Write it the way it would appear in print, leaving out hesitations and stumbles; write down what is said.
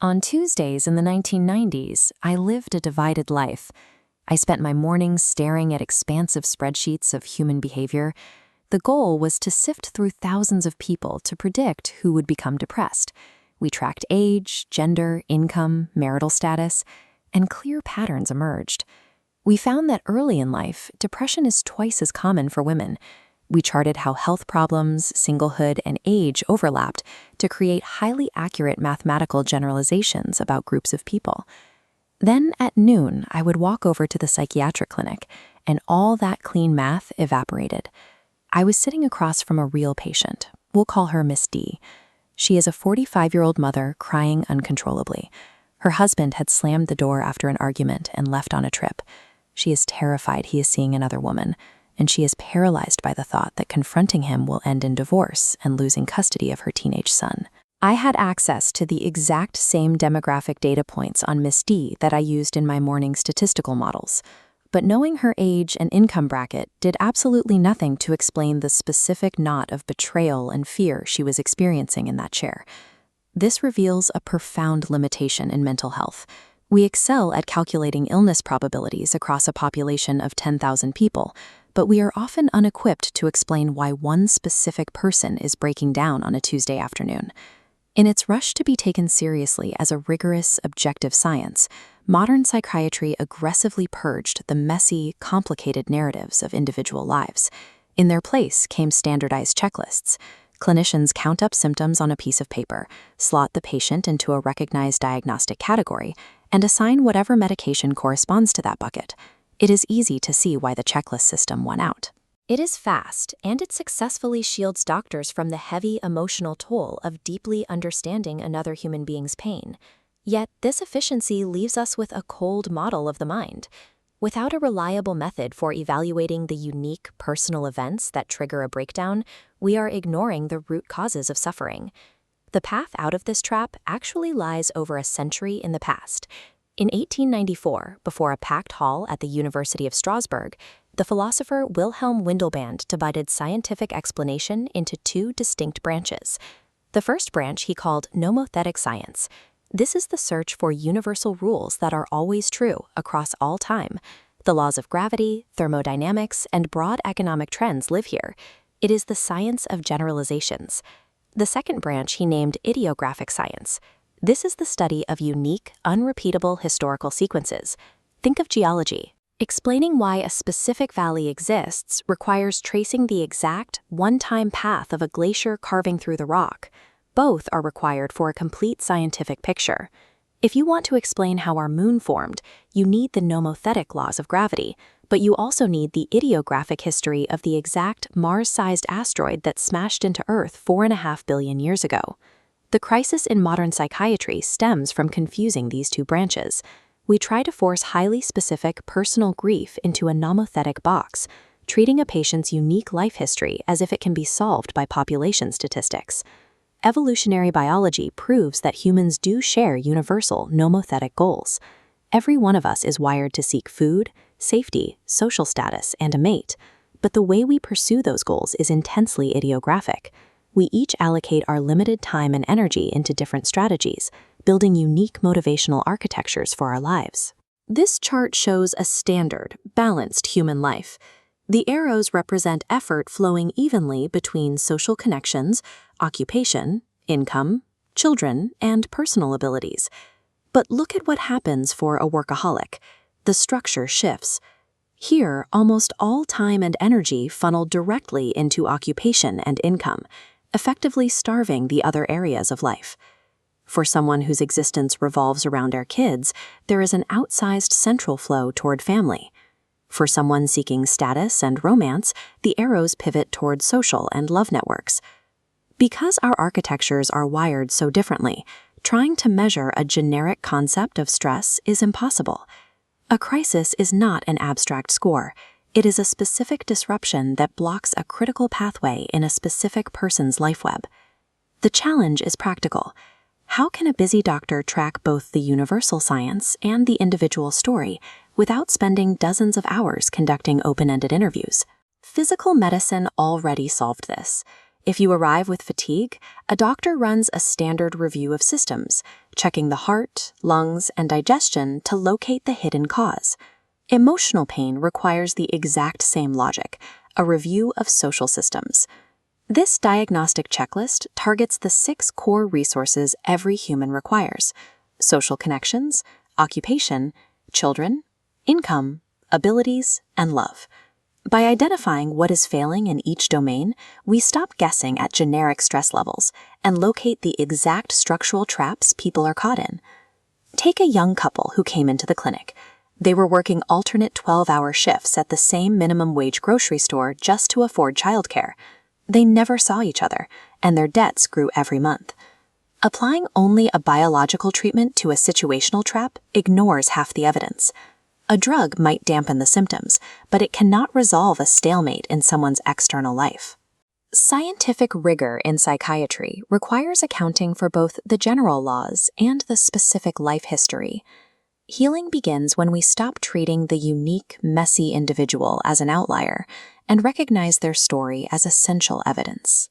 On Tuesdays in the 1990s, I lived a divided life. I spent my mornings staring at expansive spreadsheets of human behavior. The goal was to sift through thousands of people to predict who would become depressed. We tracked age, gender, income, marital status, and clear patterns emerged. We found that early in life, depression is twice as common for women. We charted how health problems, singlehood, and age overlapped to create highly accurate mathematical generalizations about groups of people. Then at noon, I would walk over to the psychiatric clinic, and all that clean math evaporated. I was sitting across from a real patient. We'll call her Miss D. She is a 45-year-old mother crying uncontrollably. Her husband had slammed the door after an argument and left on a trip. She is terrified he is seeing another woman, and she is paralyzed by the thought that confronting him will end in divorce and losing custody of her teenage son. I had access to the exact same demographic data points on Miss D that I used in my morning statistical models, but knowing her age and income bracket did absolutely nothing to explain the specific knot of betrayal and fear she was experiencing in that chair. This reveals a profound limitation in mental health. We excel at calculating illness probabilities across a population of 10,000 people, but we are often unequipped to explain why one specific person is breaking down on a Tuesday afternoon. In its rush to be taken seriously as a rigorous, objective science, modern psychiatry aggressively purged the messy, complicated narratives of individual lives. In their place came standardized checklists. Clinicians count up symptoms on a piece of paper, slot the patient into a recognized diagnostic category, and assign whatever medication corresponds to that bucket. It is easy to see why the checklist system won out. It is fast, and it successfully shields doctors from the heavy emotional toll of deeply understanding another human being's pain. Yet this efficiency leaves us with a cold model of the mind. Without a reliable method for evaluating the unique personal events that trigger a breakdown, we are ignoring the root causes of suffering. The path out of this trap actually lies over a century in the past. In 1894, before a packed hall at the University of Strasbourg, the philosopher Wilhelm Windelband divided scientific explanation into two distinct branches. The first branch he called nomothetic science. This is the search for universal rules that are always true across all time. The laws of gravity, thermodynamics, and broad economic trends live here. It is the science of generalizations. The second branch he named idiographic science. This is the study of unique, unrepeatable historical sequences. Think of geology. Explaining why a specific valley exists requires tracing the exact, one-time path of a glacier carving through the rock. Both are required for a complete scientific picture. If you want to explain how our moon formed, you need the nomothetic laws of gravity, but you also need the idiographic history of the exact Mars-sized asteroid that smashed into Earth 4.5 billion years ago. The crisis in modern psychiatry stems from confusing these two branches. We try to force highly specific personal grief into a nomothetic box, treating a patient's unique life history as if it can be solved by population statistics. Evolutionary biology proves that humans do share universal nomothetic goals. Every one of us is wired to seek food, safety, social status, and a mate, but the way we pursue those goals is intensely idiographic. We each allocate our limited time and energy into different strategies, building unique motivational architectures for our lives. This chart shows a standard, balanced human life. The arrows represent effort flowing evenly between social connections, occupation, income, children, and personal abilities. But look at what happens for a workaholic. The structure shifts. Here, almost all time and energy funnel directly into occupation and income, effectively starving the other areas of life. For someone whose existence revolves around our kids, there is an outsized central flow toward family. For someone seeking status and romance, the arrows pivot toward social and love networks. Because our architectures are wired so differently, trying to measure a generic concept of stress is impossible. A crisis is not an abstract score. It is a specific disruption that blocks a critical pathway in a specific person's life web. The challenge is practical. How can a busy doctor track both the universal science and the individual story without spending dozens of hours conducting open-ended interviews? Physical medicine already solved this. If you arrive with fatigue, a doctor runs a standard review of systems, checking the heart, lungs, and digestion to locate the hidden cause. Emotional pain requires the exact same logic, a review of social systems. This diagnostic checklist targets the 6 core resources every human requires: social connections, occupation, children, income, abilities, and love. By identifying what is failing in each domain, we stop guessing at generic stress levels and locate the exact structural traps people are caught in. Take a young couple who came into the clinic. They were working alternate 12-hour shifts at the same minimum wage grocery store just to afford childcare. They never saw each other, and their debts grew every month. Applying only a biological treatment to a situational trap ignores half the evidence. A drug might dampen the symptoms, but it cannot resolve a stalemate in someone's external life. Scientific rigor in psychiatry requires accounting for both the general laws and the specific life history. Healing begins when we stop treating the unique, messy individual as an outlier and recognize their story as essential evidence.